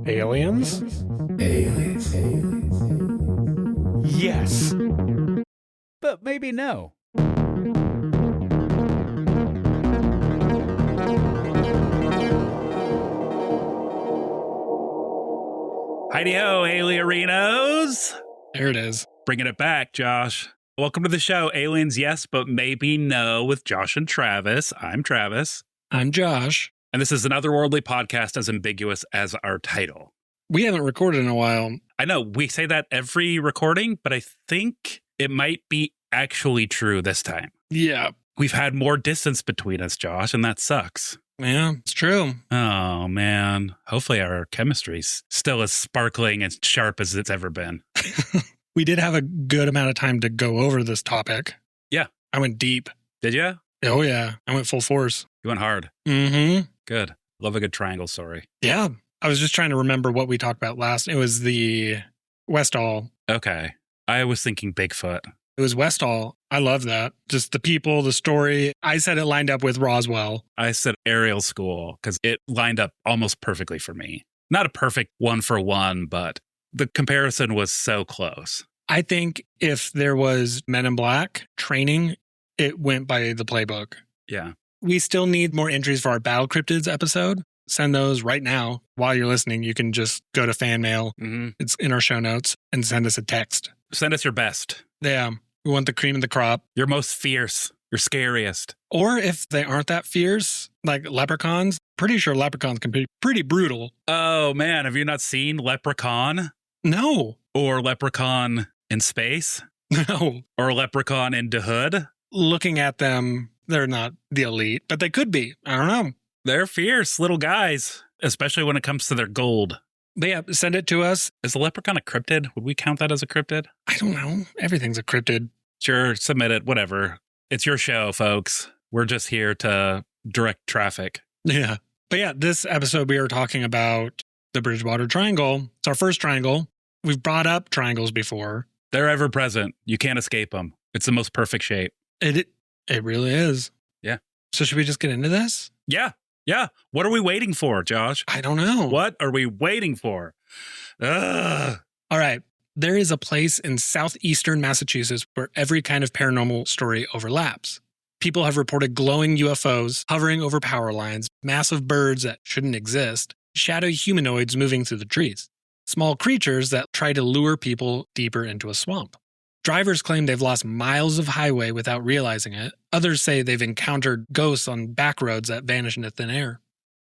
Aliens? Aliens. Yes. But maybe no. Heidi-ho, Alierinos! There it is. Bringing it back, Josh. Welcome to the show, Aliens Yes, but Maybe No, with Josh and Travis. I'm Travis. I'm Josh. And this is an otherworldly podcast as ambiguous as our title. We haven't recorded in a while. I know, we say that every recording, but I think it might be actually true this time. Yeah. We've had more distance between us, Josh, and that sucks. Yeah, it's true. Oh, man. Hopefully our chemistry's still as sparkling and sharp as it's ever been. We did have a good amount of time to go over this topic. Yeah. I went deep. Did you? Oh, yeah. I went full force. You went hard. Mm-hmm. Good. Love a good triangle story. Yeah. I was just trying to remember what we talked about last. It was the Westall. Okay. I was thinking Bigfoot. It was Westall. I love that. Just the people, the story. I said it lined up with Roswell. I said Aerial School because it lined up almost perfectly for me. Not a perfect one for one, but the comparison was so close. I think if there was Men in Black training, it went by the playbook. Yeah. We still need more entries for our Battle Cryptids episode. Send those right now. While you're listening, you can just go to fan mail. Mm-hmm. It's in our show notes and send us a text. Send us your best. Yeah. We want the cream of the crop. Your most fierce. Your scariest. Or if they aren't that fierce, like leprechauns, pretty sure leprechauns can be pretty brutal. Oh, man. Have you not seen Leprechaun? No. Or Leprechaun in Space? No. Or Leprechaun in the Hood? Looking at them, they're not the elite, but they could be. I don't know. They're fierce little guys, especially when it comes to their gold. But yeah, send it to us. Is the leprechaun a cryptid? Would we count that as a cryptid? I don't know. Everything's a cryptid. Sure, submit it, whatever. It's your show, folks. We're just here to direct traffic. Yeah. But yeah, this episode we are talking about the Bridgewater Triangle. It's our first triangle. We've brought up triangles before. They're ever present. You can't escape them. It's the most perfect shape. It really is. Yeah. So should we just get into this? Yeah. Yeah. What are we waiting for, Josh? I don't know. What are we waiting for? Ugh. All right. There is a place in southeastern Massachusetts where every kind of paranormal story overlaps. People have reported glowing UFOs hovering over power lines, massive birds that shouldn't exist, shadowy humanoids moving through the trees, small creatures that try to lure people deeper into a swamp. Drivers claim they've lost miles of highway without realizing it. Others say they've encountered ghosts on back roads that vanish into thin air.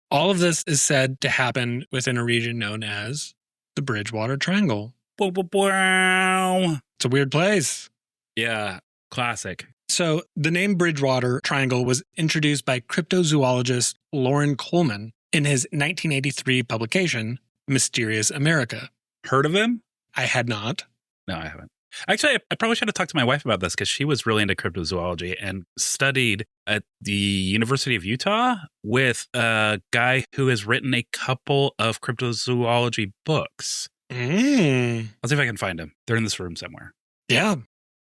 All of this is said to happen within a region known as the Bridgewater Triangle. Wow. It's a weird place. Yeah, classic. So the name Bridgewater Triangle was introduced by cryptozoologist Loren Coleman in his 1983 publication, Mysterious America. Heard of him? I had not. No, I haven't. Actually, I probably should have talked to my wife about this because she was really into cryptozoology and studied at the University of Utah with a guy who has written a couple of cryptozoology books. I'll see if I can find them. They're in this room somewhere. Yeah.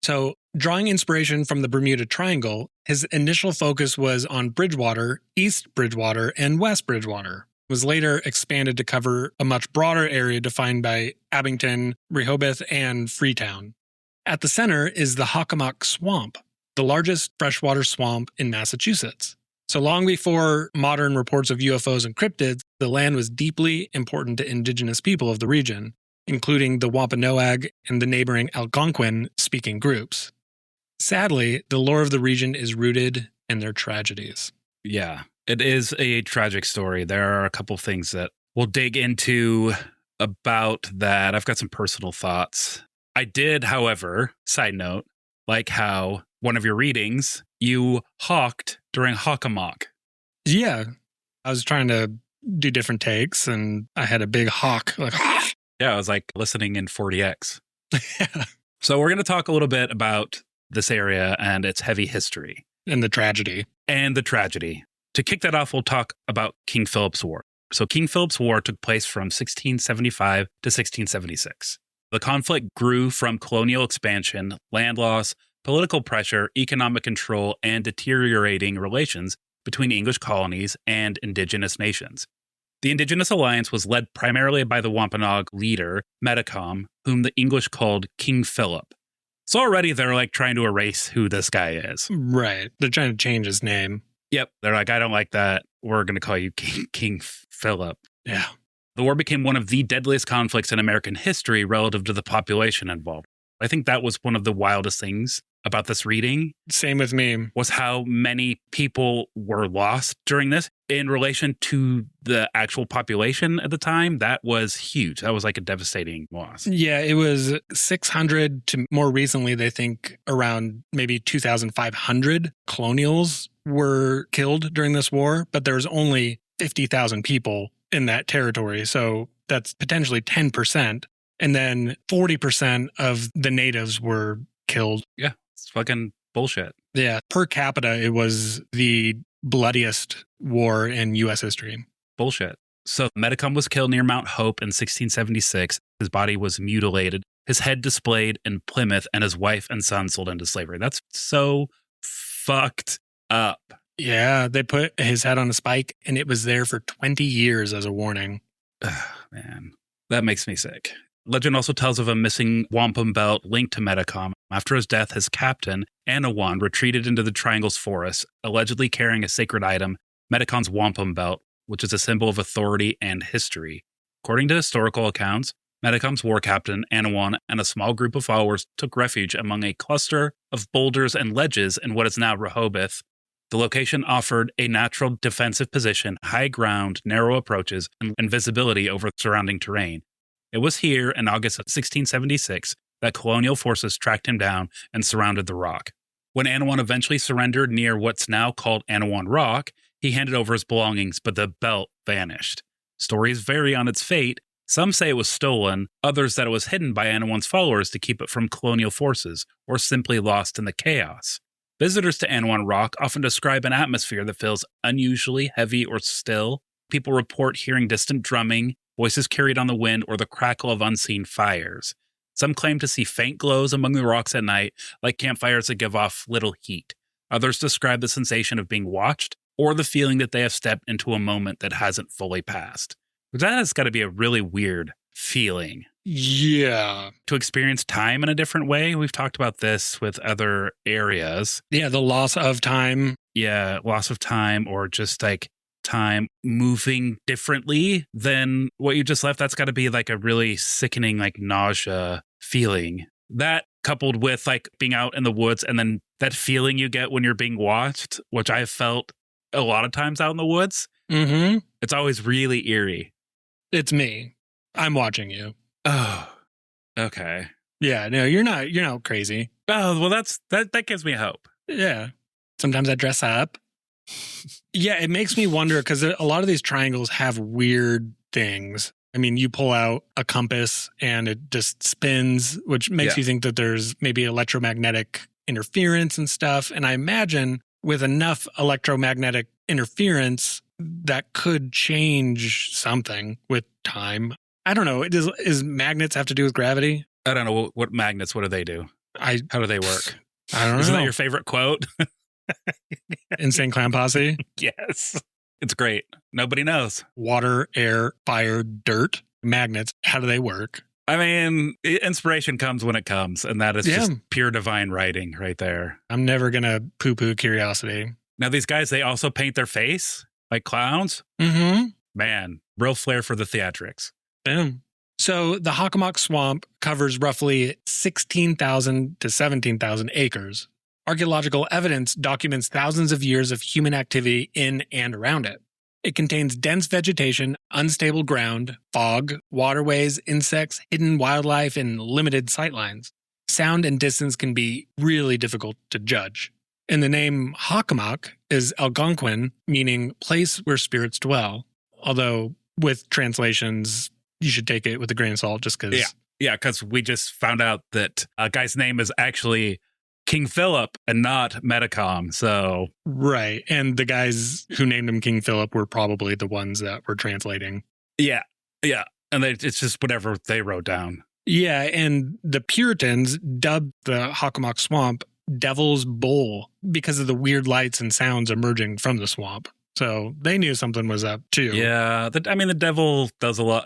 So drawing inspiration from the Bermuda Triangle, his initial focus was on Bridgewater, East Bridgewater, and West Bridgewater. It was later expanded to cover a much broader area defined by Abington, Rehoboth, and Freetown. At the center is the Hockomock Swamp, the largest freshwater swamp in Massachusetts. So long before modern reports of UFOs and cryptids, the land was deeply important to indigenous people of the region, including the Wampanoag and the neighboring Algonquin-speaking groups. Sadly, the lore of the region is rooted in their tragedies. Yeah, it is a tragic story. There are a couple things that we'll dig into about that. I've got some personal thoughts. I did, however, side note, like how one of your readings, you hawked during Hockomock. Yeah, I was trying to do different takes, and I had a big hawk. Like, yeah, I was like listening in 40X. yeah. So we're going to talk a little bit about this area and its heavy history. And the tragedy. And the tragedy. To kick that off, we'll talk about King Philip's War. So King Philip's War took place from 1675 to 1676. The conflict grew from colonial expansion, land loss, political pressure, economic control, and deteriorating relations between English colonies and indigenous nations. The Indigenous Alliance was led primarily by the Wampanoag leader, Metacom, whom the English called King Philip. So already they're like trying to erase who this guy is. Right. They're trying to change his name. Yep. They're like, I don't like that. We're going to call you King Philip. Yeah. The war became one of the deadliest conflicts in American history relative to the population involved. I think that was one of the wildest things about this reading. Same with me. Was how many people were lost during this in relation to the actual population at the time. That was huge. That was like a devastating loss. Yeah, it was 600 to more recently, they think around maybe 2,500 colonials were killed during this war, but there's only 50,000 people in that territory. So that's potentially 10%. And then 40% of the natives were killed. Yeah, it's fucking bullshit. Yeah, per capita, it was the bloodiest war in U.S. history. Bullshit. So Metacom was killed near Mount Hope in 1676. His body was mutilated, his head displayed in Plymouth, and his wife and son sold into slavery. That's so fucked up. Yeah, they put his head on a spike, and it was there for 20 years as a warning. Ugh, man, that makes me sick. Legend also tells of a missing wampum belt linked to Metacom. After his death, his captain, Anawan, retreated into the Triangle's forest, allegedly carrying a sacred item, Metacom's wampum belt, which is a symbol of authority and history. According to historical accounts, Metacom's war captain, Anawan, and a small group of followers took refuge among a cluster of boulders and ledges in what is now Rehoboth. The location offered a natural defensive position, high ground, narrow approaches, and visibility over surrounding terrain. It was here in August of 1676 that colonial forces tracked him down and surrounded the rock. When Anawan eventually surrendered near what's now called Anawan Rock, he handed over his belongings, but the belt vanished. Stories vary on its fate. Some say it was stolen, others that it was hidden by Anawan's followers to keep it from colonial forces, or simply lost in the chaos. Visitors to Anawan Rock often describe an atmosphere that feels unusually heavy or still. People report hearing distant drumming, voices carried on the wind, or the crackle of unseen fires. Some claim to see faint glows among the rocks at night, like campfires that give off little heat. Others describe the sensation of being watched, or the feeling that they have stepped into a moment that hasn't fully passed. That has got to be a really weird feeling. Yeah. To experience time in a different way. We've talked about this with other areas. Yeah, the loss of time. Yeah, loss of time, or just like time moving differently than what you just left. That's got to be like a really sickening, like nausea feeling. That coupled with like being out in the woods and then that feeling you get when you're being watched, which I've felt a lot of times out in the woods. Mm-hmm. It's always really eerie. It's me. I'm watching you. Oh, okay. Yeah, no, you're not crazy. Oh, well, that gives me hope. Yeah. Sometimes I dress up. Yeah, it makes me wonder because a lot of these triangles have weird things. I mean, you pull out a compass and it just spins, which makes you think that there's maybe electromagnetic interference and stuff. And I imagine with enough electromagnetic interference, that could change something with time. I don't know. Is magnets have to do with gravity? I don't know. What magnets, what do they do? How do they work? I don't know. Isn't that your favorite quote? Insane Clown Posse? Yes. It's great. Nobody knows. Water, air, fire, dirt, magnets. How do they work? I mean, inspiration comes when it comes, and that is just pure divine writing right there. I'm never going to poo-poo curiosity. Now, these guys, they also paint their face like clowns. Mm-hmm. Man, real flair for the theatrics. Boom. So the Hockomock Swamp covers roughly 16,000 to 17,000 acres. Archaeological evidence documents thousands of years of human activity in and around it. It contains dense vegetation, unstable ground, fog, waterways, insects, hidden wildlife, and limited sightlines. Sound and distance can be really difficult to judge. And the name Hockomock is Algonquin, meaning place where spirits dwell. Although with translations, you should take it with a grain of salt just because. Yeah, because we just found out that a guy's name is actually King Philip and not Metacom. So right. And the guys who named him King Philip were probably the ones that were translating. Yeah. And it's just whatever they wrote down. Yeah. And the Puritans dubbed the Hockomock Swamp Devil's Bowl because of the weird lights and sounds emerging from the swamp. So they knew something was up too. Yeah. The devil does a lot.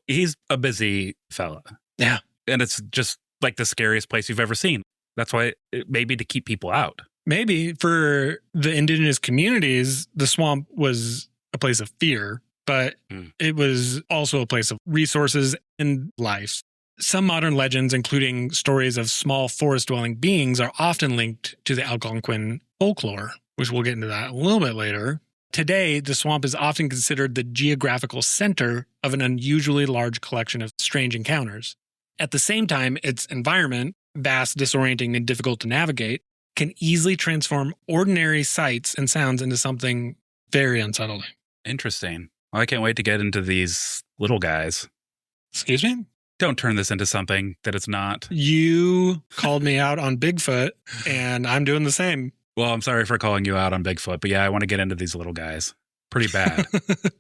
He's a busy fella. Yeah. And it's just like the scariest place you've ever seen. That's why maybe to keep people out. Maybe for the indigenous communities, the swamp was a place of fear, but it was also a place of resources and life. Some modern legends, including stories of small forest-dwelling beings, are often linked to the Algonquin folklore, which we'll get into that a little bit later. Today, the swamp is often considered the geographical center of an unusually large collection of strange encounters. At the same time, its environment, vast, disorienting, and difficult to navigate, can easily transform ordinary sights and sounds into something very unsettling. Interesting. Well, I can't wait to get into these little guys. Excuse me? Don't turn this into something that it's not. You called me out on Bigfoot, and I'm doing the same. Well, I'm sorry for calling you out on Bigfoot, but yeah, I want to get into these little guys. Pretty bad.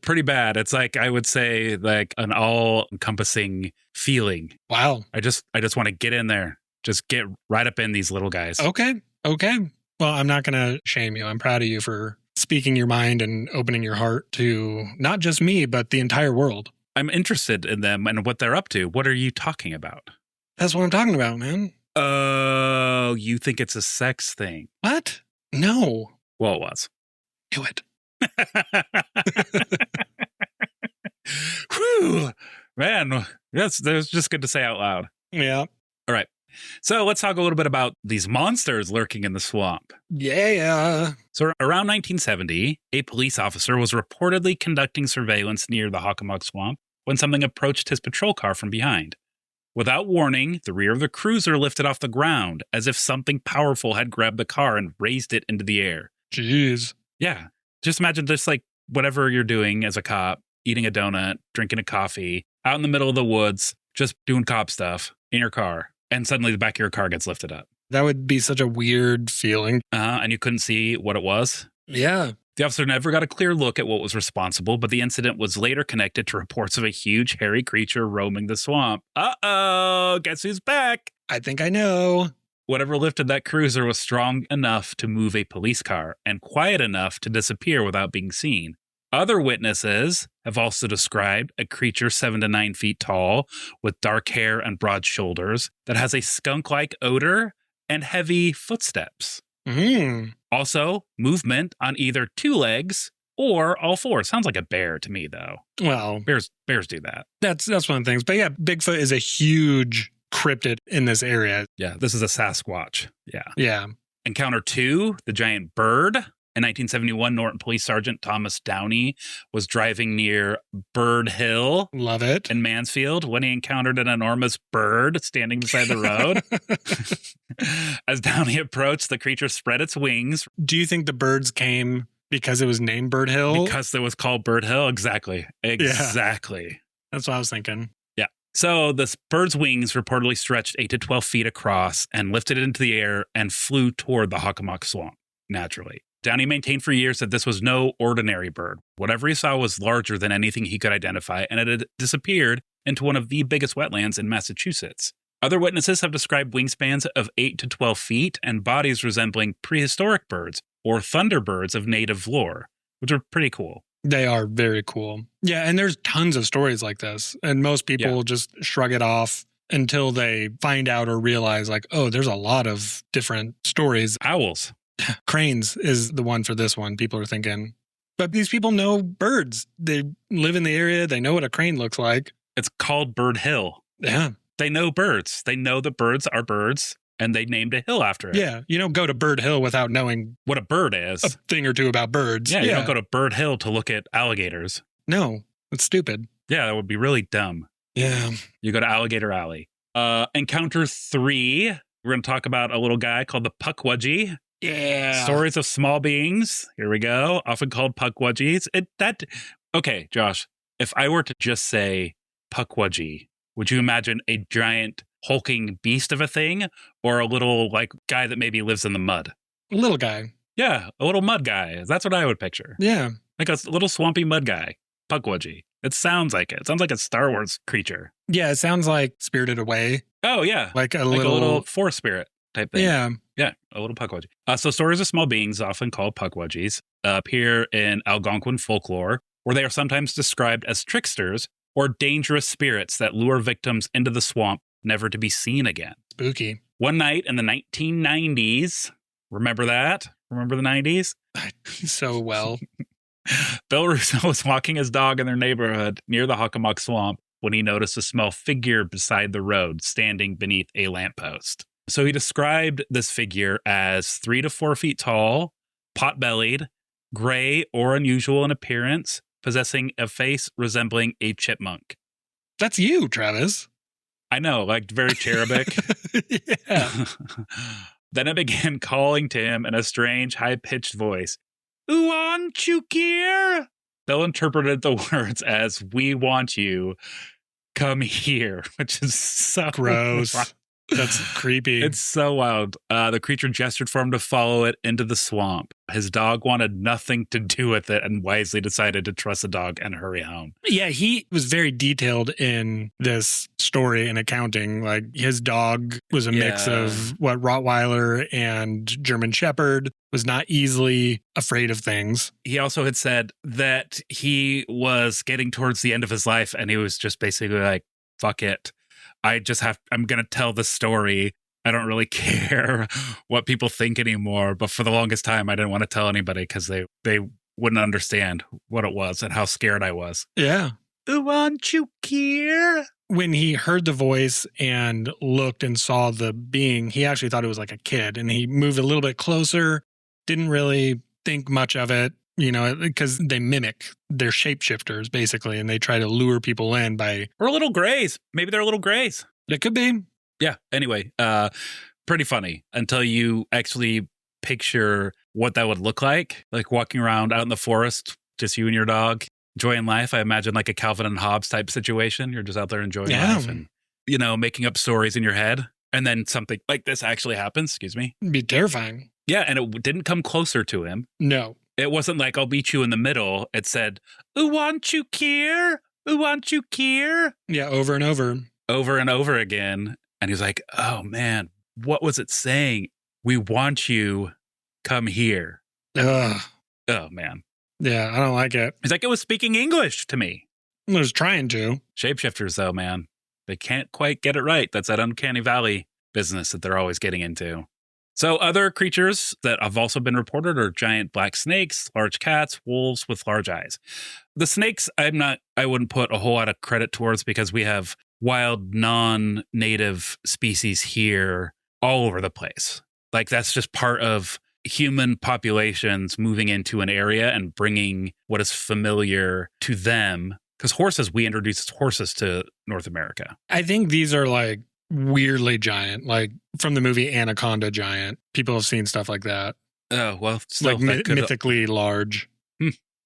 Pretty bad. It's like, I would say, like an all-encompassing feeling. Wow. I just want to get in there. Just get right up in these little guys. Okay. Well, I'm not going to shame you. I'm proud of you for speaking your mind and opening your heart to not just me, but the entire world. I'm interested in them and what they're up to. What are you talking about? That's what I'm talking about, man. Oh, you think it's a sex thing? What? No. Well, it was. Knew it. Whew. Man, that was just good to say out loud. Yeah. All right. So let's talk a little bit about these monsters lurking in the swamp. Yeah. So around 1970, a police officer was reportedly conducting surveillance near the Hockomock Swamp when something approached his patrol car from behind. Without warning, the rear of the cruiser lifted off the ground as if something powerful had grabbed the car and raised it into the air. Jeez. Yeah. Just imagine just like whatever you're doing as a cop, eating a donut, drinking a coffee, out in the middle of the woods, just doing cop stuff in your car. And suddenly the back of your car gets lifted up. That would be such a weird feeling. And you couldn't see what it was. Yeah. The officer never got a clear look at what was responsible, but the incident was later connected to reports of a huge hairy creature roaming the swamp. Uh-oh, guess who's back? I think I know. Whatever lifted that cruiser was strong enough to move a police car and quiet enough to disappear without being seen. Other witnesses have also described a creature 7 to 9 feet tall with dark hair and broad shoulders that has a skunk-like odor and heavy footsteps. Also, movement on either 2 legs or all 4. Sounds like a bear to me, though. Well, Bears do that. that's one of the things. But yeah, Bigfoot is a huge cryptid in this area. Yeah, this is a Sasquatch. Yeah. Yeah. Encounter 2, the giant bird. In 1971, Norton Police Sergeant Thomas Downey was driving near Bird Hill. Love it. In Mansfield when he encountered an enormous bird standing beside the road. As Downey approached, the creature spread its wings. Do you think the birds came because it was named Bird Hill? Because it was called Bird Hill? Exactly. Exactly. Yeah. That's what I was thinking. Yeah. So this bird's wings reportedly stretched 8 to 12 feet across and lifted it into the air and flew toward the Hockomock Swamp, naturally. Downey maintained for years that this was no ordinary bird. Whatever he saw was larger than anything he could identify, and it had disappeared into one of the biggest wetlands in Massachusetts. Other witnesses have described wingspans of 8 to 12 feet and bodies resembling prehistoric birds or thunderbirds of native lore, which are pretty cool. They are very cool. Yeah, and there's tons of stories like this, and most people just shrug it off until they find out or realize, like, oh, there's a lot of different stories. Owls. Cranes is the one for this one, people are thinking. But these people know birds. They live in the area. They know what a crane looks like. It's called Bird Hill. Yeah. They know birds. They know that birds are birds, and they named a hill after it. Yeah. You don't go to Bird Hill without knowing what a bird is. A thing or two about birds. Yeah, you don't go to Bird Hill to look at alligators. No, it's stupid. Yeah, that would be really dumb. Yeah. You go to Alligator Alley. Encounter 3, we're going to talk about a little guy called the Pukwudgie. Yeah. Stories of small beings. Here we go. Often called Pukwudgies. Okay, Josh, if I were to just say Pukwudgie, would you imagine a giant hulking beast of a thing or a little like guy that maybe lives in the mud? A little guy. Yeah, a little mud guy. That's what I would picture. Yeah. Like a little swampy mud guy. Pukwudgie. It sounds like it. It sounds like a Star Wars creature. Yeah, it sounds like Spirited Away. Oh, yeah. Like a little forest spirit type thing. Yeah. Yeah, a little Pukwudgie. So stories of small beings, often called Pukwudgies, appear in Algonquin folklore, where they are sometimes described as tricksters or dangerous spirits that lure victims into the swamp, never to be seen again. Spooky. One night in the 1990s, remember that? Remember the 90s? So well. Bill Russo was walking his dog in their neighborhood near the Hockomock Swamp when he noticed a small figure beside the road standing beneath a lamppost. So he described this figure as 3 to 4 feet tall, pot-bellied, gray or unusual in appearance, possessing a face resembling a chipmunk. That's you, Travis. I know, like very cherubic. Yeah. Then it began calling to him in a strange, high-pitched voice. "Who want you here?" Bill interpreted the words as, "We want you. Come here," which is so Gross. wild. That's creepy. It's so wild. The creature gestured for him to follow it into the swamp. His dog wanted nothing to do with it and wisely decided to trust the dog and hurry home. Yeah, he was very detailed in this story and accounting. Like his dog was a mix of Rottweiler and German Shepherd, was not easily afraid of things. He also had said that he was getting towards the end of his life and he was just basically like, fuck it. I'm going to tell the story. I don't really care what people think anymore. But for the longest time, I didn't want to tell anybody because they wouldn't understand what it was and how scared I was. Yeah. Who want you here? When he heard the voice and looked and saw the being, he actually thought it was like a kid. And he moved a little bit closer, didn't really think much of it, because they mimic. They're shapeshifters, basically, and they try to lure people in by... Or little grays. Maybe they're little grays. It could be. Yeah. Anyway, pretty funny until you actually picture what that would look like walking around out in the forest, just you and your dog, enjoying life. I imagine like a Calvin and Hobbes type situation. You're just out there enjoying life and, making up stories in your head. And then something like this actually happens. Excuse me. It'd be terrifying. Yeah. And it didn't come closer to him. No. It wasn't like, I'll meet you in the middle. It said, "Who want you here? Who want you here?" Yeah, over and over. Over and over again. And he's like, oh, man, what was it saying? "We want you. Come here." Ugh. Oh, man. Yeah, I don't like it. He's like, it was speaking English to me. I was trying to. Shapeshifters, though, man. They can't quite get it right. That's that uncanny valley business that they're always getting into. So other creatures that have also been reported are giant black snakes, large cats, wolves with large eyes. The snakes, I wouldn't put a whole lot of credit towards because we have wild, non-native species here all over the place. Like that's just part of human populations moving into an area and bringing what is familiar to them. Because we introduced horses to North America. I think these are like weirdly giant, like from the movie Anaconda giant. People have seen stuff like that. Oh, well, still, like mythically large.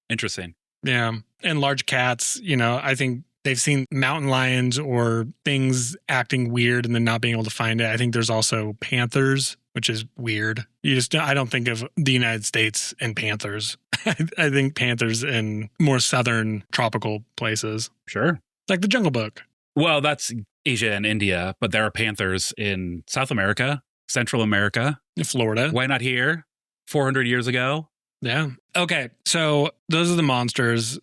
Interesting. Yeah. And large cats, I think they've seen mountain lions or things acting weird and then not being able to find it. I think there's also panthers, which is weird. I don't think of the United States and panthers. I think panthers in more southern tropical places. Sure. Like the Jungle Book. Well, that's Asia and India, but there are panthers in South America, Central America. In Florida. Why not here? 400 years ago? Yeah. Okay. So those are the monsters.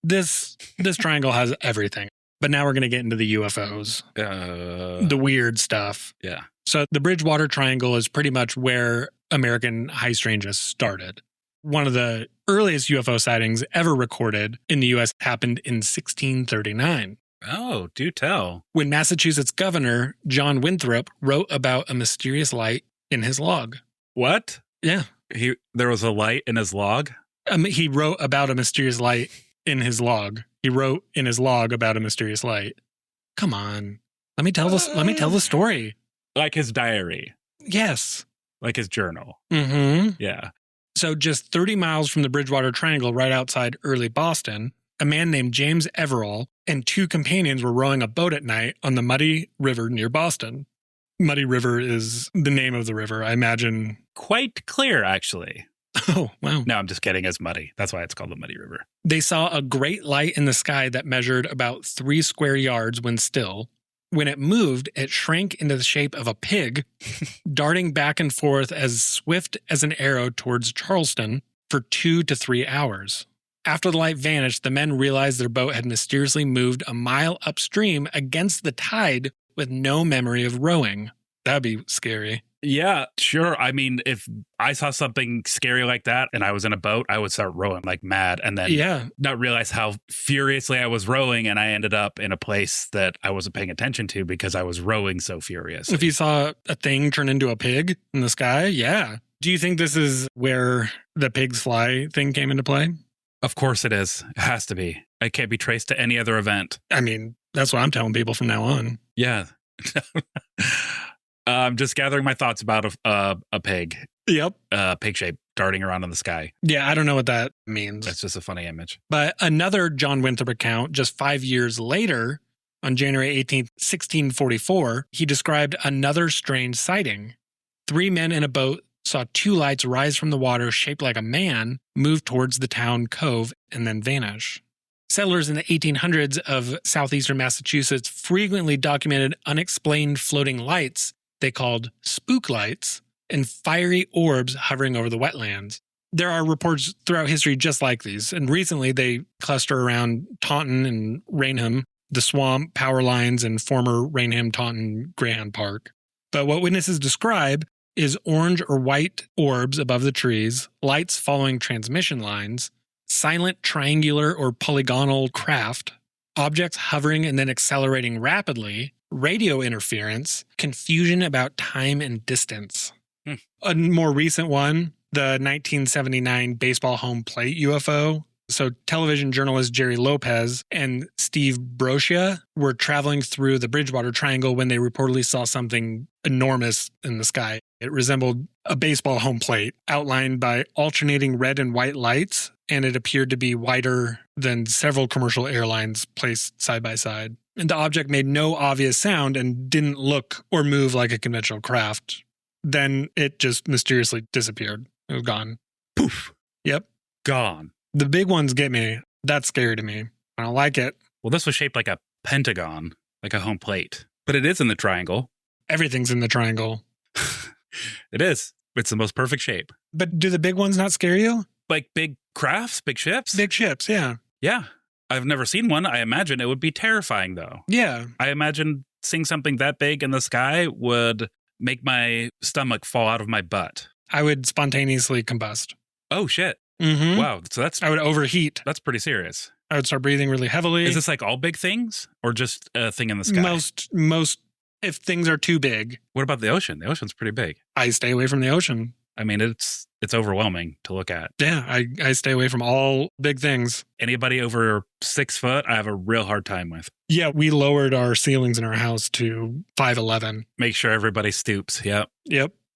This triangle has everything. But now we're going to get into the UFOs. The weird stuff. Yeah. So the Bridgewater Triangle is pretty much where American high strangeness started. One of the earliest UFO sightings ever recorded in the U.S. happened in 1639. Oh, do tell. When Massachusetts Governor John Winthrop wrote about a mysterious light in his log. What? Yeah. There was a light in his log? He wrote about a mysterious light in his log. He wrote in his log about a mysterious light. Come on. Let me tell the story. Like his diary. Yes. Like his journal. Mm-hmm. Yeah. So just 30 miles from the Bridgewater Triangle, right outside early Boston, a man named James Everall and 2 companions were rowing a boat at night on the Muddy River near Boston. Muddy River is the name of the river, I imagine. Quite clear, actually. Oh, wow. No, I'm just kidding. It's muddy. That's why it's called the Muddy River. They saw a great light in the sky that measured about 3 square yards when still. When it moved, it shrank into the shape of a pig, darting back and forth as swift as an arrow towards Charleston. for 2 to 3 hours. After the light vanished, the men realized their boat had mysteriously moved a mile upstream against the tide with no memory of rowing. That'd be scary. Yeah, sure. I mean, if I saw something scary like that and I was in a boat, I would start rowing like mad and then not realize how furiously I was rowing, and I ended up in a place that I wasn't paying attention to because I was rowing so furiously. If you saw a thing turn into a pig in the sky, yeah. Do you think this is where the pigs fly thing came into play? Of course it is. It has to be. It can't be traced to any other event. I mean, that's what I'm telling people from now on. Yeah. I'm just gathering my thoughts about a pig. Yep. Pig shape darting around in the sky. Yeah, I don't know what that means. That's just a funny image. But another John Winthrop account, just 5 years later, on January 18th, 1644, he described another strange sighting. 3 men in a boat saw 2 lights rise from the water shaped like a man, move towards the town cove, and then vanish. Settlers in the 1800s of southeastern Massachusetts frequently documented unexplained floating lights they called spook lights and fiery orbs hovering over the wetlands. There are reports throughout history just like these, and recently they cluster around Taunton and Rainham, the swamp, power lines, and former Rainham-Taunton Greyhound Park. But what witnesses describe is orange or white orbs above the trees, lights following transmission lines, silent triangular or polygonal craft, objects hovering and then accelerating rapidly, radio interference, confusion about time and distance. A more recent one, the 1979 baseball home plate UFO. So television journalist Jerry Lopez and Steve Brocia were traveling through the Bridgewater Triangle when they reportedly saw something enormous in the sky. It resembled a baseball home plate outlined by alternating red and white lights, and it appeared to be wider than several commercial airlines placed side by side. And the object made no obvious sound and didn't look or move like a conventional craft. Then it just mysteriously disappeared. It was gone. Poof. Yep. Gone. The big ones get me. That's scary to me. I don't like it. Well, this was shaped like a pentagon, like a home plate. But it is in the triangle. Everything's in the triangle. It is. It's the most perfect shape. But do the big ones not scare you? Like big crafts, big ships? Big ships, yeah. Yeah. I've never seen one. I imagine it would be terrifying, though. Yeah. I imagine seeing something that big in the sky would make my stomach fall out of my butt. I would spontaneously combust. Oh, shit. Mm-hmm. Wow. So I would overheat. That's pretty serious. I would start breathing really heavily. Is this like all big things or just a thing in the sky? Most, if things are too big. What about the ocean? The ocean's pretty big. I stay away from the ocean. I mean, it's overwhelming to look at. Yeah, I stay away from all big things. Anybody over 6 foot, I have a real hard time with. Yeah, we lowered our ceilings in our house to 5'11". Make sure everybody stoops. Yep.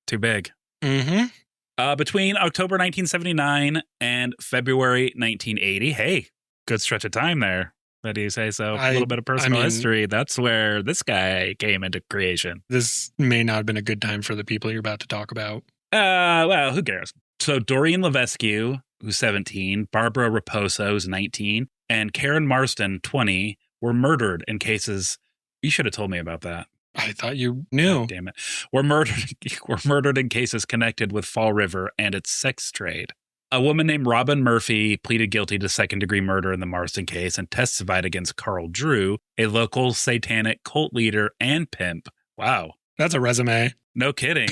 Too big. Mm-hmm. Between October 1979 and February 1980, hey, good stretch of time there. What do you say so? A little bit of personal history. That's where this guy came into creation. This may not have been a good time for the people you're about to talk about. Well, who cares? So Doreen Levesque, who's 17, Barbara Raposo, who's 19, and Karen Marston, 20, were murdered in cases. You should have told me about that. I thought you knew. God damn it. Were murdered in cases connected with Fall River and its sex trade. A woman named Robin Murphy pleaded guilty to second-degree murder in the Marston case and testified against Carl Drew, a local satanic cult leader and pimp. Wow. That's a resume. No kidding.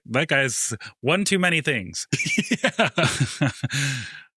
that guy's one too many things. Yeah.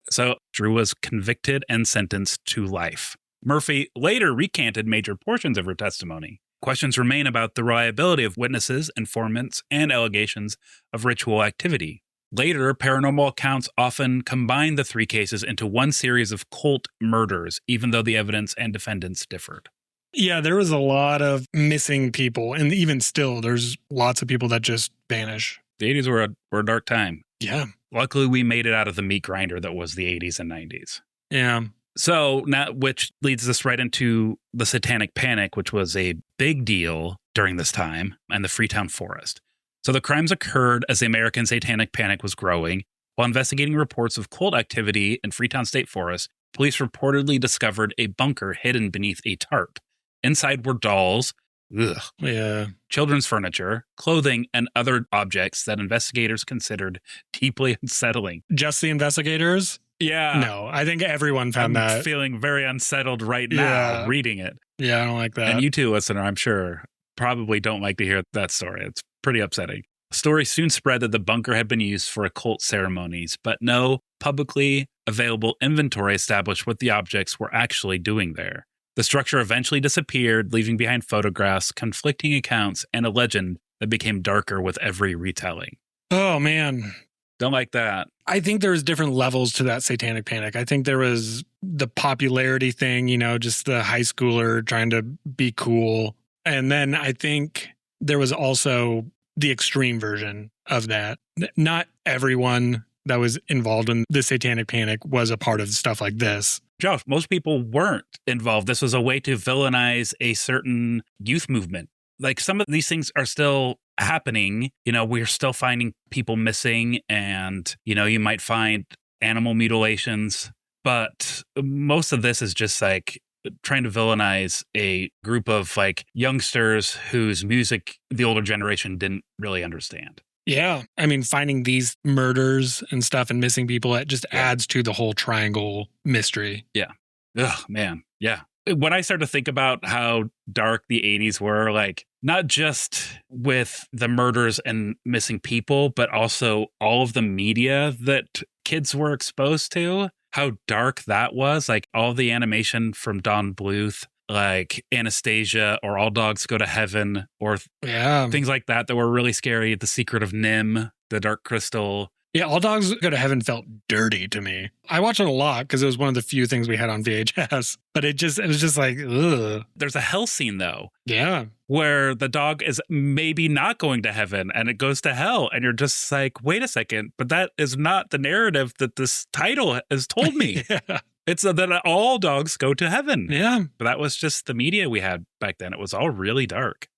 So Drew was convicted and sentenced to life. Murphy later recanted major portions of her testimony. Questions remain about the reliability of witnesses, informants, and allegations of ritual activity. Later, paranormal accounts often combined the 3 cases into one series of cult murders, even though the evidence and defendants differed. Yeah, there was a lot of missing people. And even still, there's lots of people that just vanish. The 80s were a dark time. Yeah. Luckily, we made it out of the meat grinder that was the 80s and 90s. Yeah. So now, which leads us right into the Satanic Panic, which was a big deal during this time, and the Freetown Forest. So the crimes occurred as the American Satanic Panic was growing. While investigating reports of cult activity in Freetown State Forest, police reportedly discovered a bunker hidden beneath a tarp. Inside were dolls, Ugh. Yeah. Children's furniture, clothing, and other objects that investigators considered deeply unsettling. Just the investigators? Yeah. No, I think everyone found I'm that. feeling very unsettled right Yeah. now reading it. Yeah, I don't like that. And you too, listener, I'm sure, probably don't like to hear that story. It's pretty upsetting. The story soon spread that the bunker had been used for occult ceremonies, but no publicly available inventory established what the objects were actually doing there. The structure eventually disappeared, leaving behind photographs, conflicting accounts, and a legend that became darker with every retelling. Oh, man. Don't like that. I think there's different levels to that Satanic Panic. I think there was the popularity thing, you know, just the high schooler trying to be cool. And then I think there was also the extreme version of that. Not everyone that was involved in the Satanic Panic was a part of stuff like this. Josh, most people weren't involved. This was a way to villainize a certain youth movement. Like some of these things are still happening. You know, we're still finding people missing and, you know, you might find animal mutilations, but most of this is just like trying to villainize a group of like youngsters whose music the older generation didn't really understand. Yeah. I mean, finding these murders and stuff and missing people, it just adds to the whole triangle mystery. Yeah. Ugh, man. Yeah. When I start to think about how dark the 80s were, like not just with the murders and missing people, but also all of the media that kids were exposed to, how dark that was. Like all the animation from Don Bluth, like Anastasia or All Dogs Go to Heaven or things like that that were really scary. The Secret of Nim, The Dark Crystal. Yeah, All Dogs Go to Heaven felt dirty to me. I watched it a lot because it was one of the few things we had on VHS, but it was just like, ugh. There's a hell scene though. Yeah. Where the dog is maybe not going to heaven and it goes to hell. And you're just like, wait a second, but that is not the narrative that this title has told me. Yeah. It's that all dogs go to heaven. Yeah. But that was just the media we had back then. It was all really dark.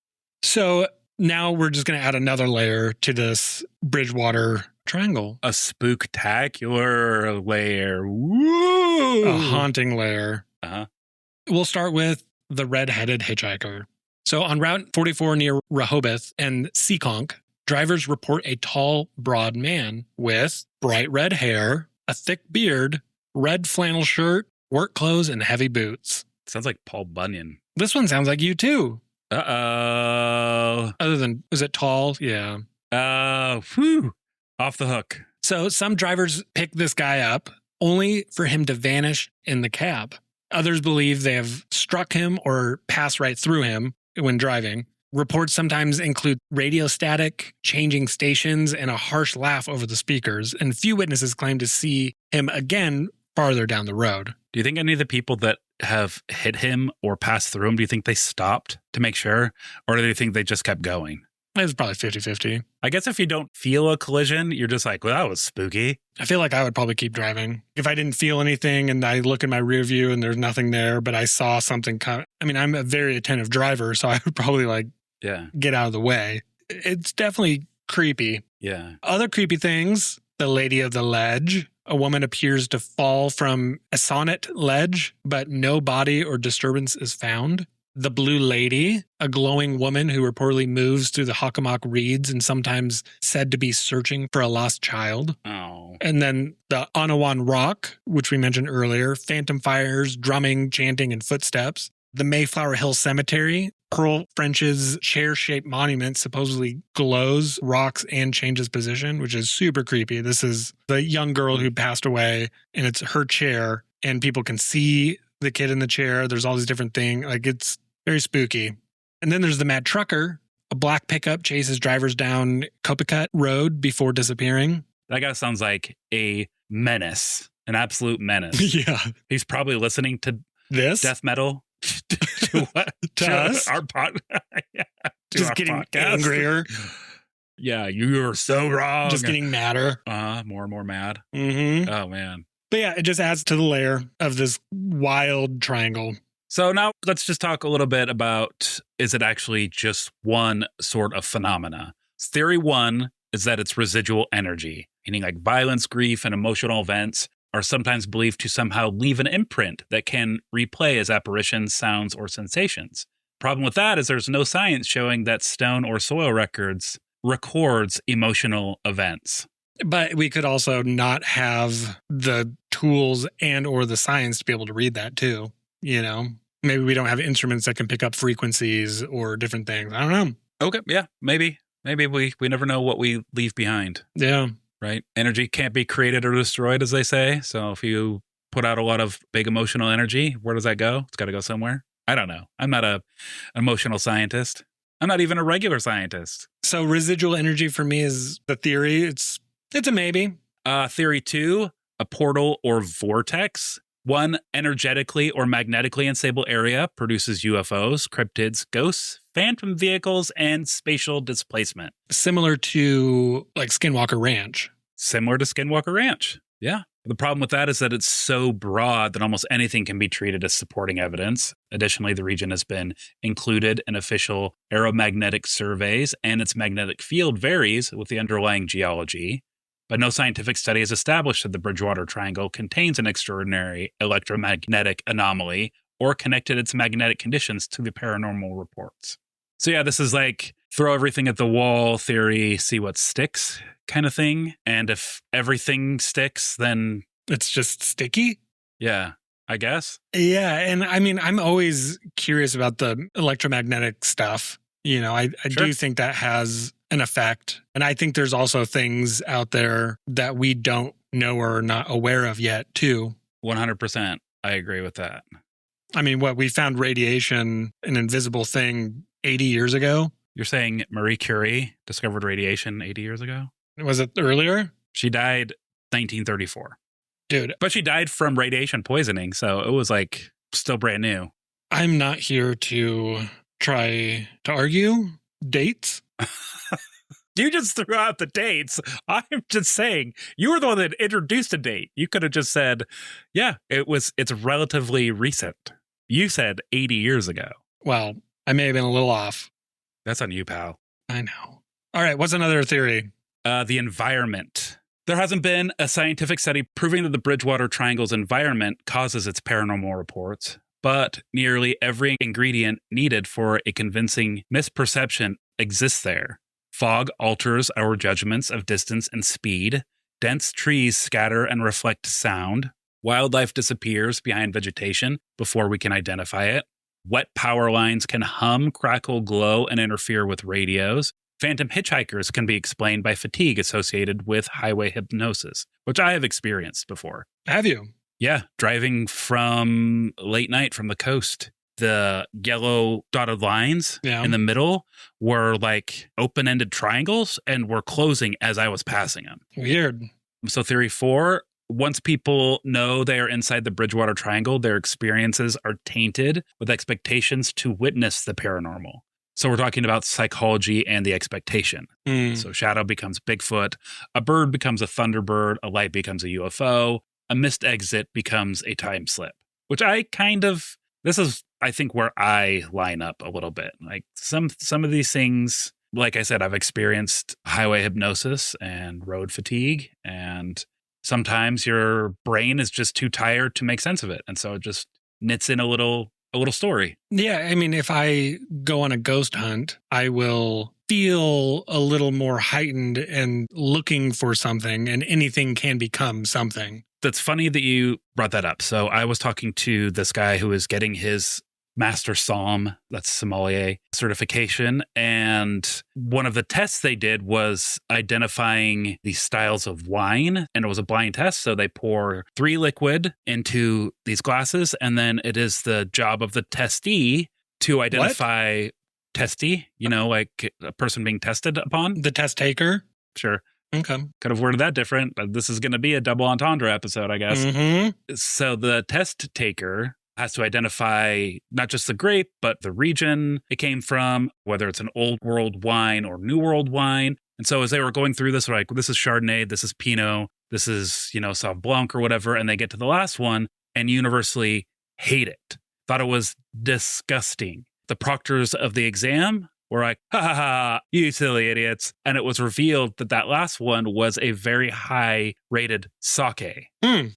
So now we're just going to add another layer to this Bridgewater Triangle. A spooktacular layer. Woo! A haunting layer. Uh-huh. We'll start with the red-headed hitchhiker. So on Route 44 near Rehoboth and Seekonk, drivers report a tall, broad man with bright red hair, a thick beard, red flannel shirt, work clothes, and heavy boots. Sounds like Paul Bunyan. This one sounds like you too. Uh-oh. Other than, is it tall? Yeah. Whew. Off the hook. So some drivers pick this guy up only for him to vanish in the cab. Others believe they have struck him or passed right through him when driving. Reports sometimes include radio static, changing stations, and a harsh laugh over the speakers. And few witnesses claim to see him again farther down the road. Do you think any of the people that have hit him or passed through him, do you think they stopped to make sure? Or do you think they just kept going? It's probably 50-50. I guess if you don't feel a collision, you're just like, well, that was spooky. I feel like I would probably keep driving. If I didn't feel anything and I look in my rear view and there's nothing there, but I saw something come. I mean, I'm a very attentive driver, so I would probably get out of the way. It's definitely creepy. Yeah. Other creepy things, the Lady of the Ledge. A woman appears to fall from a sonnet ledge, but no body or disturbance is found. The Blue Lady, a glowing woman who reportedly moves through the Hockomock reeds and sometimes said to be searching for a lost child. Oh. And then the Anawan Rock, which we mentioned earlier, phantom fires, drumming, chanting, and footsteps. The Mayflower Hill Cemetery, Pearl French's chair-shaped monument supposedly glows, rocks, and changes position, which is super creepy. This is the young girl who passed away, and it's her chair, and people can see the kid in the chair. There's all these different things. Like, it's very spooky. And then there's the Mad Trucker. A black pickup chases drivers down Coppicut Road before disappearing. That guy sounds like a menace, an absolute menace. Yeah. He's probably listening to this death metal. to what? To us? Our yeah, just our getting podcast. Angrier. Yeah, you are so wrong. Just getting madder. More and more mad. Mm-hmm. Oh, man. But yeah, it just adds to the layer of this wild triangle. So now let's just talk a little bit about, is it actually just one sort of phenomena? Theory one is that it's residual energy, meaning like violence, grief, and emotional events are sometimes believed to somehow leave an imprint that can replay as apparitions, sounds, or sensations. Problem with that is there's no science showing that stone or soil records emotional events. But we could also not have the tools and or the science to be able to read that too. You know, maybe we don't have instruments that can pick up frequencies or different things. I don't know. Okay. Yeah, maybe. Maybe we never know what we leave behind. Yeah. Right. Energy can't be created or destroyed, as they say. So if you put out a lot of big emotional energy, where does that go? It's got to go somewhere. I don't know. I'm not an emotional scientist. I'm not even a regular scientist. So residual energy for me is the theory. It's a maybe. Theory 2, a portal or vortex. 1, energetically or magnetically unstable area produces UFOs, cryptids, ghosts, phantom vehicles, and spatial displacement. Similar to like Skinwalker Ranch. Similar to Skinwalker Ranch. Yeah. The problem with that is that it's so broad that almost anything can be treated as supporting evidence. Additionally, the region has been included in official aeromagnetic surveys, and its magnetic field varies with the underlying geology. But no scientific study has established that the Bridgewater Triangle contains an extraordinary electromagnetic anomaly or connected its magnetic conditions to the paranormal reports. So yeah, this is like throw everything at the wall theory, see what sticks kind of thing. And if everything sticks, then it's just sticky. Yeah, I guess. Yeah. And I mean, I'm always curious about the electromagnetic stuff. You know, I Sure. do think that has an effect. And I think there's also things out there that we don't know or are not aware of yet, too. 100%. I agree with that. I mean, we found radiation, an invisible thing 80 years ago. You're saying Marie Curie discovered radiation 80 years ago? Was it earlier? She died 1934. Dude, But she died from radiation poisoning, so it was like still brand new. I'm not here to try to argue dates. You just threw out the dates. I'm just saying, you were the one that introduced a date. You could have just said, yeah, it's relatively recent. You said 80 years ago. Well, I may have been a little off. That's on you, pal. I know. All right, what's another theory? The environment. There hasn't been a scientific study proving that the Bridgewater Triangle's environment causes its paranormal reports, but nearly every ingredient needed for a convincing misperception exists there. Fog alters our judgments of distance and speed. Dense trees scatter and reflect sound. Wildlife disappears behind vegetation before we can identify it. Wet power lines can hum, crackle, glow, and interfere with radios. Phantom hitchhikers can be explained by fatigue associated with highway hypnosis, which I have experienced before. Have you? Yeah, driving from late night from the coast. The yellow dotted lines in the middle were like open-ended triangles and were closing as I was passing them. Weird. So theory 4, once people know they are inside the Bridgewater Triangle, their experiences are tainted with expectations to witness the paranormal. So we're talking about psychology and the expectation. So shadow becomes Bigfoot, a bird becomes a thunderbird, a light becomes a UFO, a missed exit becomes a time slip, which this is, I think, where I line up a little bit. Like some of these things, like I said, I've experienced highway hypnosis and road fatigue, and sometimes your brain is just too tired to make sense of it. And so it just knits in a little story. Yeah, I mean, if I go on a ghost hunt, I will feel a little more heightened and looking for something, and anything can become something. That's funny that you brought that up. So I was talking to this guy who is getting his Master Somm, that's sommelier certification. And one of the tests they did was identifying the styles of wine. And it was a blind test. So they pour 3 liquid into these glasses. And then it is the job of the testee to identify testee, like a person being tested upon. The test taker? Sure. Okay. Could have worded that different, but this is going to be a double entendre episode, I guess. Mm-hmm. So the test taker has to identify not just the grape, but the region it came from, whether it's an old world wine or new world wine. And so as they were going through this, like, this is Chardonnay, this is Pinot, this is, Sauv Blanc or whatever. And they get to the last one and universally hate it. Thought it was disgusting. The proctors of the exam we're like, ha ha ha, you silly idiots. And it was revealed that that last one was a very high rated sake.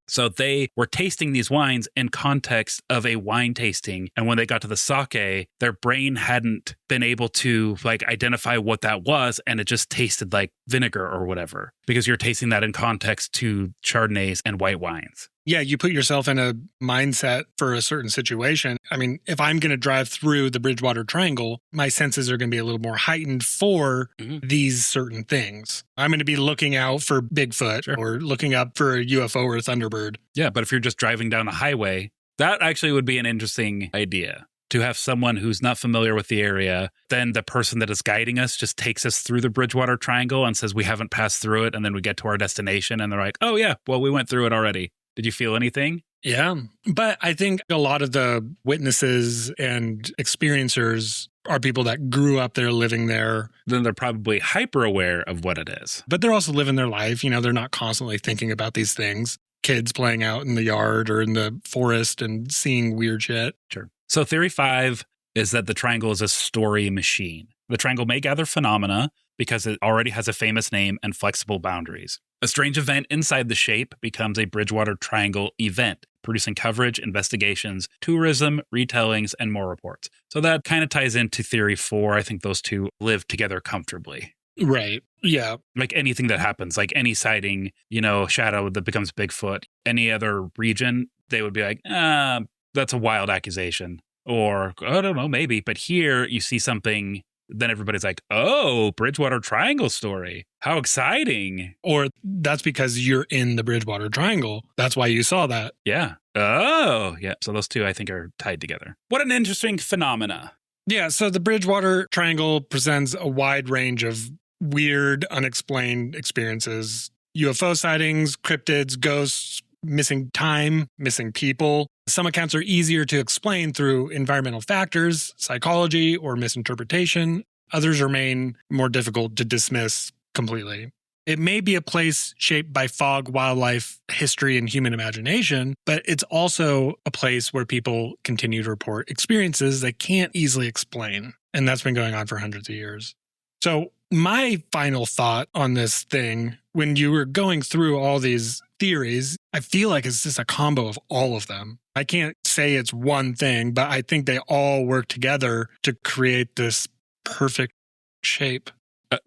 So they were tasting these wines in context of a wine tasting. And when they got to the sake, their brain hadn't been able to like identify what that was. And it just tasted like vinegar or whatever, because you're tasting that in context to Chardonnays and white wines. Yeah, you put yourself in a mindset for a certain situation. I mean, if I'm going to drive through the Bridgewater Triangle, my senses are going to be a little more heightened for these certain things. I'm going to be looking out for Bigfoot or looking up for a UFO or a Thunderbird. Yeah, but if you're just driving down a highway, that actually would be an interesting idea. To have someone who's not familiar with the area, then the person that is guiding us just takes us through the Bridgewater Triangle and says we haven't passed through it. And then we get to our destination and they're like, oh yeah, well, we went through it already. Did you feel anything? Yeah, but I think a lot of the witnesses and experiencers are people that grew up there, living there. Then they're probably hyper aware of what it is. But they're also living their life. You know, they're not constantly thinking about these things. Kids playing out in the yard or in the forest and seeing weird shit. Sure. So theory 5 is that the triangle is a story machine. The triangle may gather phenomena because it already has a famous name and flexible boundaries. A strange event inside the shape becomes a Bridgewater Triangle event, producing coverage, investigations, tourism, retellings, and more reports. So that kind of ties into theory 4. I think those two live together comfortably. Right. Yeah. Like anything that happens, like any sighting, you know, shadow that becomes Bigfoot, any other region, they would be like, that's a wild accusation. Or, I don't know, maybe. But here you see something, then everybody's like, oh, Bridgewater Triangle story. How exciting. Or that's because you're in the Bridgewater Triangle. That's why you saw that. Yeah. Oh, yeah. So those two, I think, are tied together. What an interesting phenomena. Yeah. So the Bridgewater Triangle presents a wide range of weird, unexplained experiences. UFO sightings, cryptids, ghosts, missing time, missing people. Some accounts are easier to explain through environmental factors, psychology, or misinterpretation. Others remain more difficult to dismiss completely. It may be a place shaped by fog, wildlife, history, and human imagination, but it's also a place where people continue to report experiences they can't easily explain. And that's been going on for hundreds of years. So my final thought on this thing, when you were going through all these theories, I feel like it's just a combo of all of them. I can't say it's one thing, but I think they all work together to create this perfect shape.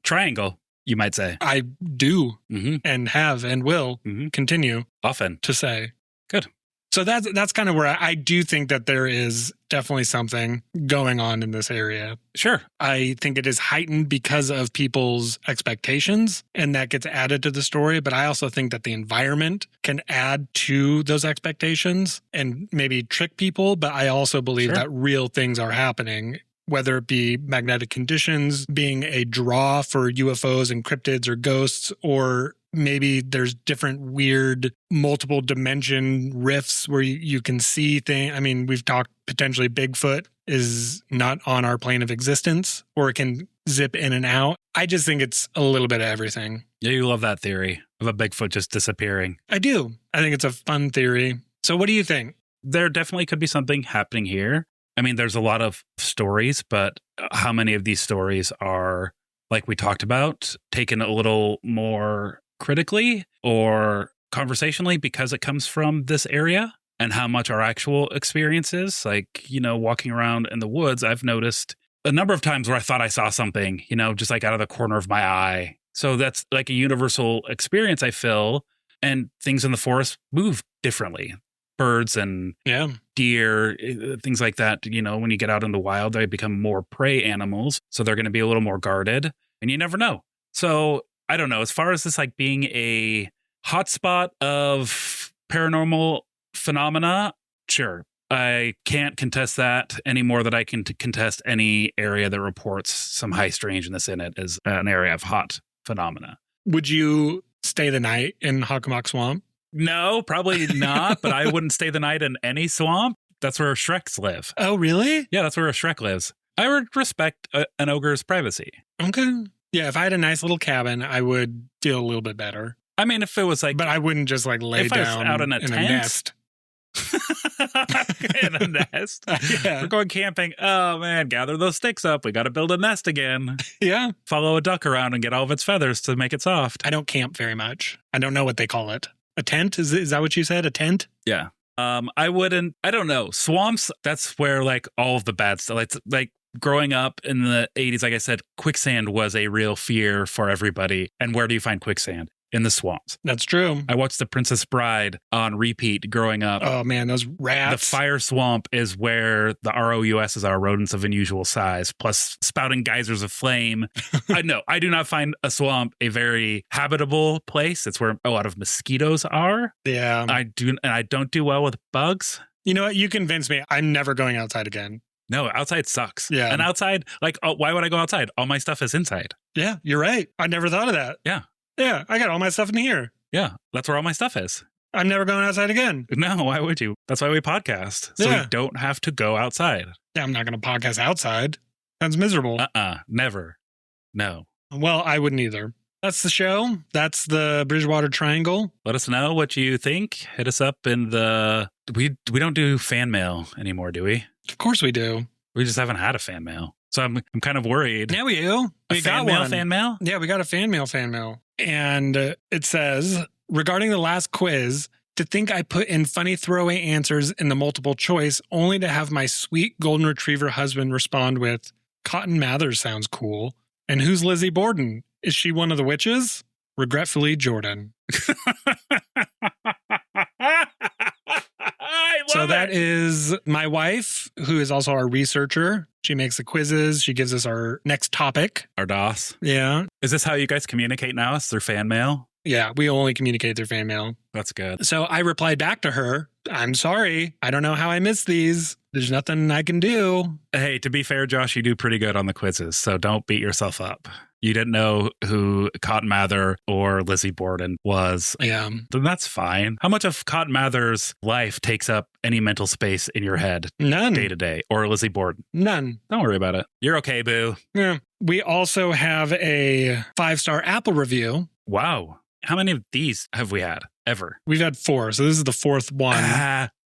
Triangle, you might say. I do and have and will continue often to say. Good. So that's kind of where I do think that there is definitely something going on in this area. Sure. I think it is heightened because of people's expectations, and that gets added to the story. But I also think that the environment can add to those expectations and maybe trick people. But I also believe that real things are happening, whether it be magnetic conditions being a draw for UFOs and cryptids or ghosts, or maybe there's different weird multiple dimension rifts where you can see things. I mean, we've talked potentially Bigfoot is not on our plane of existence, or it can zip in and out. I just think it's a little bit of everything. Yeah, you love that theory of a Bigfoot just disappearing. I do. I think it's a fun theory. So what do you think? There definitely could be something happening here. I mean, there's a lot of stories, but how many of these stories are, like we talked about, taken a little more critically or conversationally because it comes from this area, and how much our actual experiences, like, you know, walking around in the woods, I've noticed a number of times where I thought I saw something, you know, just like out of the corner of my eye. So that's like a universal experience, I feel. And things in the forest move differently. Birds and deer, things like that. You know, when you get out in the wild, they become more prey animals. So they're going to be a little more guarded, and you never know. So I don't know. As far as this like being a hotspot of paranormal phenomena, sure. I can't contest that any more than I can contest any area that reports some high strangeness in it as an area of hot phenomena. Would you stay the night in Hockomock Swamp? No, probably not, but I wouldn't stay the night in any swamp. That's where Shreks live. Oh, really? Yeah, that's where a Shrek lives. I would respect an ogre's privacy. Okay. Yeah, if I had a nice little cabin, I would feel a little bit better. I mean, if it was like... But I wouldn't just like lay down out in a tent, nest. In a nest. Yeah. We're going camping. Oh man, gather those sticks up. We got to build a nest again. Yeah. Follow a duck around and get all of its feathers to make it soft. I don't camp very much. I don't know what they call it. A tent? Is that what you said? A tent? Yeah. I don't know. Swamps, that's where like all of the bad stuff, like growing up in the 80s, like I said, quicksand was a real fear for everybody. And where do you find quicksand? In the swamps. That's true. I watched The Princess Bride on repeat growing up. Oh man, those rats. The fire swamp is where the ROUSs are, rodents of unusual size, plus spouting geysers of flame. I do not find a swamp a very habitable place. It's where a lot of mosquitoes are. Yeah. I don't do well with bugs. You know what? You convinced me. I'm never going outside again. No, outside sucks. Yeah. And outside, like, why would I go outside? All my stuff is inside. Yeah, you're right. I never thought of that. Yeah. Yeah, I got all my stuff in here. Yeah, that's where all my stuff is. I'm never going outside again. No, why would you? That's why we podcast. So we don't have to go outside. Yeah, I'm not going to podcast outside. That's miserable. Never. No. Well, I wouldn't either. That's the show. That's the Bridgewater Triangle. Let us know what you think. Hit us up in the... We don't do fan mail anymore, do we? Of course we do. We just haven't had a fan mail. So I'm kind of worried. Yeah, we do. We got one. Fan mail? Yeah, we got a fan mail. And it says, regarding the last quiz, to think I put in funny throwaway answers in the multiple choice only to have my sweet golden retriever husband respond with, Cotton Mather sounds cool. And who's Lizzie Borden? Is she one of the witches? Regretfully, Jordan. So that is my wife, who is also our researcher. She makes the quizzes. She gives us our next topic. Our DOS. Yeah. Is this how you guys communicate now? It's through fan mail? Yeah, we only communicate through fan mail. That's good. So I replied back to her, I'm sorry. I don't know how I missed these. There's nothing I can do. Hey, to be fair, Josh, you do pretty good on the quizzes, so don't beat yourself up. You didn't know who Cotton Mather or Lizzie Borden was. Yeah. Then that's fine. How much of Cotton Mather's life takes up any mental space in your head? None. Day to day. Or Lizzie Borden? None. Don't worry about it. You're okay, boo. Yeah. We also have a 5-star Apple review. Wow. How many of these have we had ever? We've had 4, so this is the 4th one.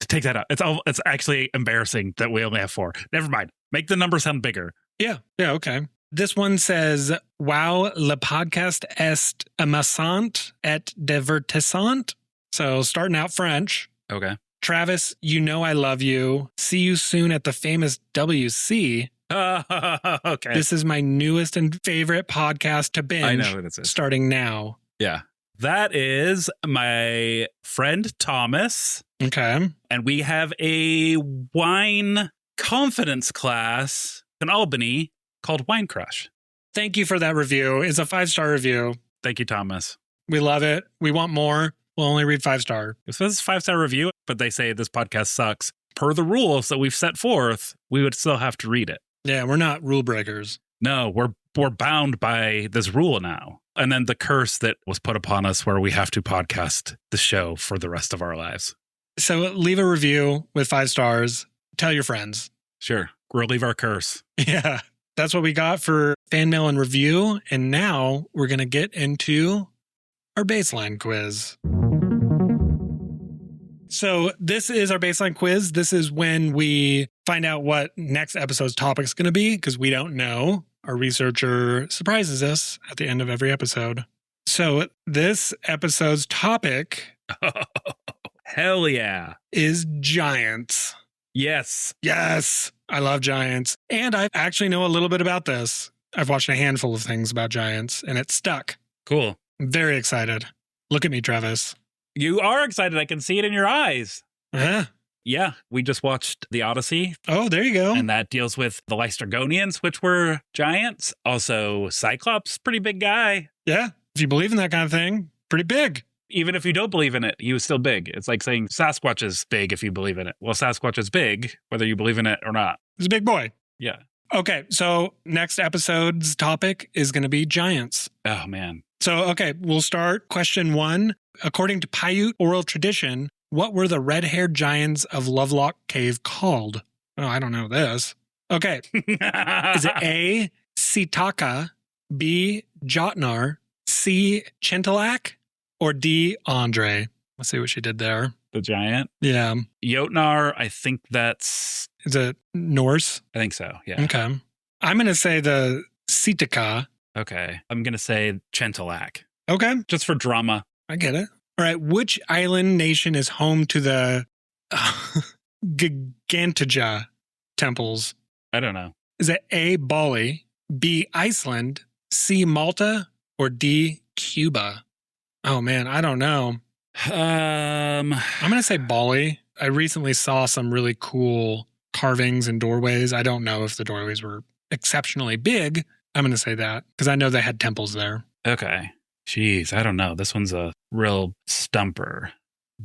Take that out. It's actually embarrassing that we only have 4. Never mind. Make the number sound bigger. Yeah. Yeah, okay. This one says, wow, le podcast est amassant et divertissant. So starting out French. Okay. Travis, you know I love you. See you soon at the famous WC. Okay. This is my newest and favorite podcast to binge. I know who this is. Starting now. Yeah. That is my friend Thomas. Okay. And we have a wine confidence class in Albany called Wine Crush. Thank you for that review. It's a 5-star review. Thank you, Thomas. We love it. We want more. We'll only read 5-star. If this is a 5-star review, but they say this podcast sucks, per the rules that we've set forth, we would still have to read it. Yeah, we're not rule breakers. No, we're bound by this rule now. And then the curse that was put upon us where we have to podcast the show for the rest of our lives. So leave a review with 5 stars. Tell your friends. Sure. Relieve our curse. Yeah. That's what we got for fan mail and review. And now we're going to get into our baseline quiz. So this is our baseline quiz. This is when we find out what next episode's topic is going to be because we don't know. Our researcher surprises us at the end of every episode. So this episode's topic Hell yeah. is giants. Yes. Yes. I love giants. And I actually know a little bit about this. I've watched a handful of things about giants and it stuck. Cool. I'm very excited. Look at me, Travis. You are excited. I can see it in your eyes. Huh? Yeah. We just watched The Odyssey. Oh, there you go. And that deals with the Lystragonians, which were giants. Also, Cyclops, pretty big guy. Yeah. If you believe in that kind of thing, pretty big. Even if you don't believe in it, he was still big. It's like saying Sasquatch is big if you believe in it. Well, Sasquatch is big, whether you believe in it or not. He's a big boy. Yeah. Okay. So next episode's topic is going to be giants. Oh, man. So, okay, we'll start. Question 1. According to Paiute oral tradition, what were the red-haired giants of Lovelock Cave called? Oh, I don't know this. Okay. Is it A, Sitaka, B, Jotnar, C, Chintalak, or D, Andre? Let's see what she did there. The giant. Yeah. Jotnar, I think that's... Is it Norse? I think so, yeah. Okay. I'm going to say the Sitka. Okay. I'm going to say Chentalak. Okay. Just for drama. I get it. All right. Which island nation is home to the Gigantoja temples? I don't know. Is it A, Bali, B, Iceland, C, Malta, or D, Cuba? Oh, man. I don't know. I'm going to say Bali. I recently saw some really cool carvings and doorways. I don't know if the doorways were exceptionally big. I'm going to say that because I know they had temples there. Okay. Jeez, I don't know. This one's a real stumper.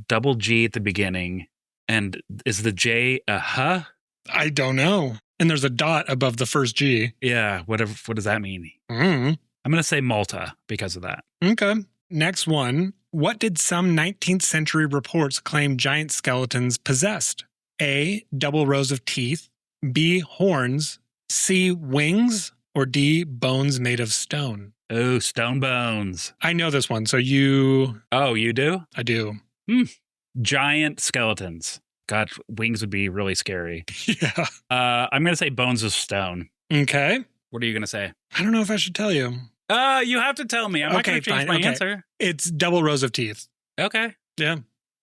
Double G at the beginning. And is the J a huh? I don't know. And there's a dot above the first G. Yeah, what does that mean? Mm. I'm going to say Malta because of that. Okay. Next one. What did some 19th century reports claim giant skeletons possessed? A, double rows of teeth, B, horns, C, wings, or D, bones made of stone? Oh, stone bones. I know this one. So you... Oh, you do? I do. Giant skeletons. God, wings would be really scary. Yeah. I'm going to say bones of stone. Okay. What are you going to say? I don't know if I should tell you. You have to tell me. I'm not going to change my answer. It's double rows of teeth. Okay. Yeah.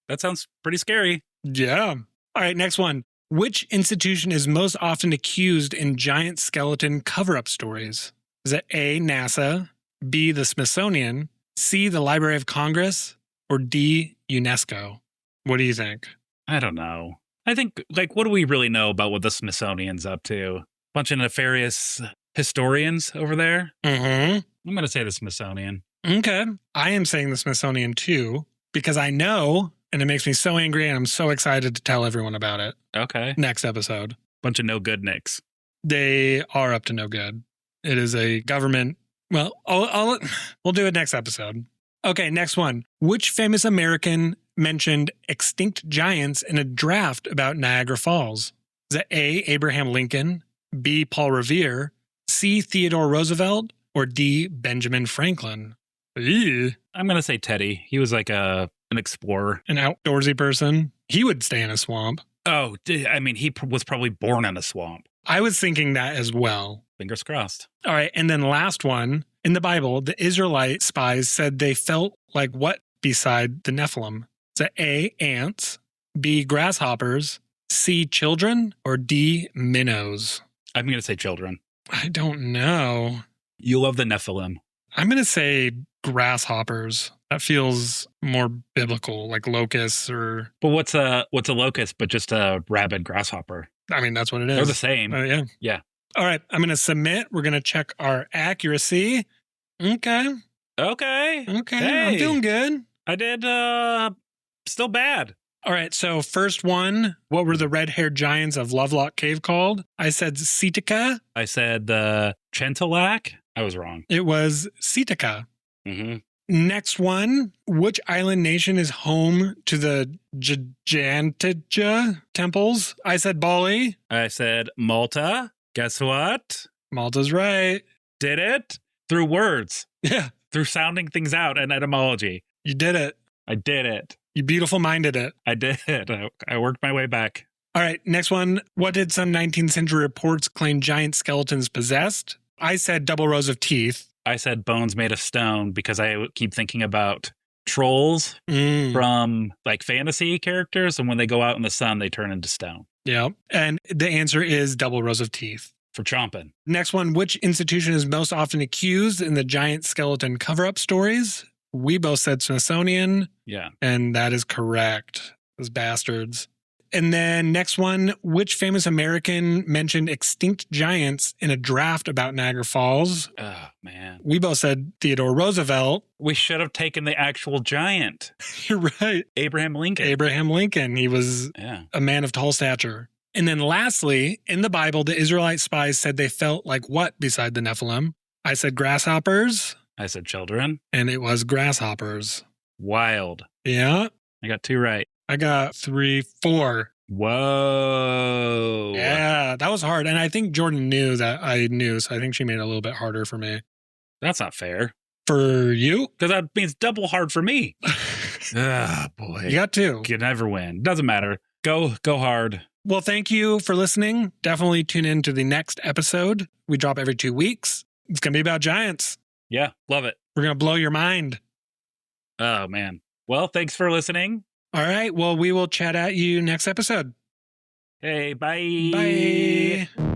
That sounds pretty scary. Yeah. All right, next one. Which institution is most often accused in giant skeleton cover-up stories? Is it A, NASA, B, the Smithsonian, C, the Library of Congress, or D, UNESCO? What do you think? I don't know. I think, what do we really know about what the Smithsonian's up to? Bunch of nefarious historians over there? Mm-hmm. I'm going to say the Smithsonian. Okay. I am saying the Smithsonian too, because I know, and it makes me so angry, and I'm so excited to tell everyone about it. Okay. Next episode. Bunch of no good nicks. They are up to no good. It is a government. Well, we'll do it next episode. Okay, next one. Which famous American mentioned extinct giants in a draft about Niagara Falls? Is it A, Abraham Lincoln, B, Paul Revere, C, Theodore Roosevelt, or D, Benjamin Franklin? Ew. I'm going to say Teddy. He was like an explorer. An outdoorsy person. He would stay in a swamp. Oh, I mean, he was probably born in a swamp. I was thinking that as well. Fingers crossed. All right. And then last one. In the Bible, the Israelite spies said they felt like what beside the Nephilim? Is it A, ants, B, grasshoppers, C, children, or D, minnows? I'm going to say children. I don't know. You love the Nephilim. I'm going to say grasshoppers. That feels more biblical, like locusts or... But what's a locust but just a rabid grasshopper? I mean, that's what it is. They're the same. Yeah. Yeah. All right. I'm going to submit. We're going to check our accuracy. Okay. Hey. I'm feeling good. I did still bad. All right. So first one, what were the red-haired giants of Lovelock Cave called? I said Sitka. I said the Chentalak. I was wrong. It was Sitka. Mm-hmm. Next one, which island nation is home to the Gigantoja temples? I said Bali. I said Malta. Guess what? Malta's right. Did it? Through words. Yeah. Through sounding things out and etymology. You did it. I did it. You beautiful minded it. I did. I worked my way back. All right. Next one. What did some 19th century reports claim giant skeletons possessed? I said double rows of teeth. I said bones made of stone because I keep thinking about trolls from like fantasy characters. And when they go out in the sun, they turn into stone. Yeah. And the answer is double rows of teeth. For chomping. Next one, which institution is most often accused in the giant skeleton cover-up stories? We both said Smithsonian. Yeah. And that is correct. Those bastards. And then next one, which famous American mentioned extinct giants in a draft about Niagara Falls? Oh, man. We both said Theodore Roosevelt. We should have taken the actual giant. You're right. Abraham Lincoln. Abraham Lincoln. He was a man of tall stature. And then lastly, in the Bible, the Israelite spies said they felt like what beside the Nephilim? I said grasshoppers. I said children. And it was grasshoppers. Wild. Yeah. I got 2 right. I got 3, 4. Whoa. Yeah, that was hard. And I think Jordan knew that I knew, so I think she made it a little bit harder for me. That's not fair. For you? Because that means double hard for me. Ah, boy. You got two. You can never win. Doesn't matter. Go hard. Well, thank you for listening. Definitely tune in to the next episode. We drop every 2 weeks. It's going to be about giants. Yeah, love it. We're going to blow your mind. Oh, man. Well, thanks for listening. All right. Well, we will chat at you next episode. Hey, bye. Bye.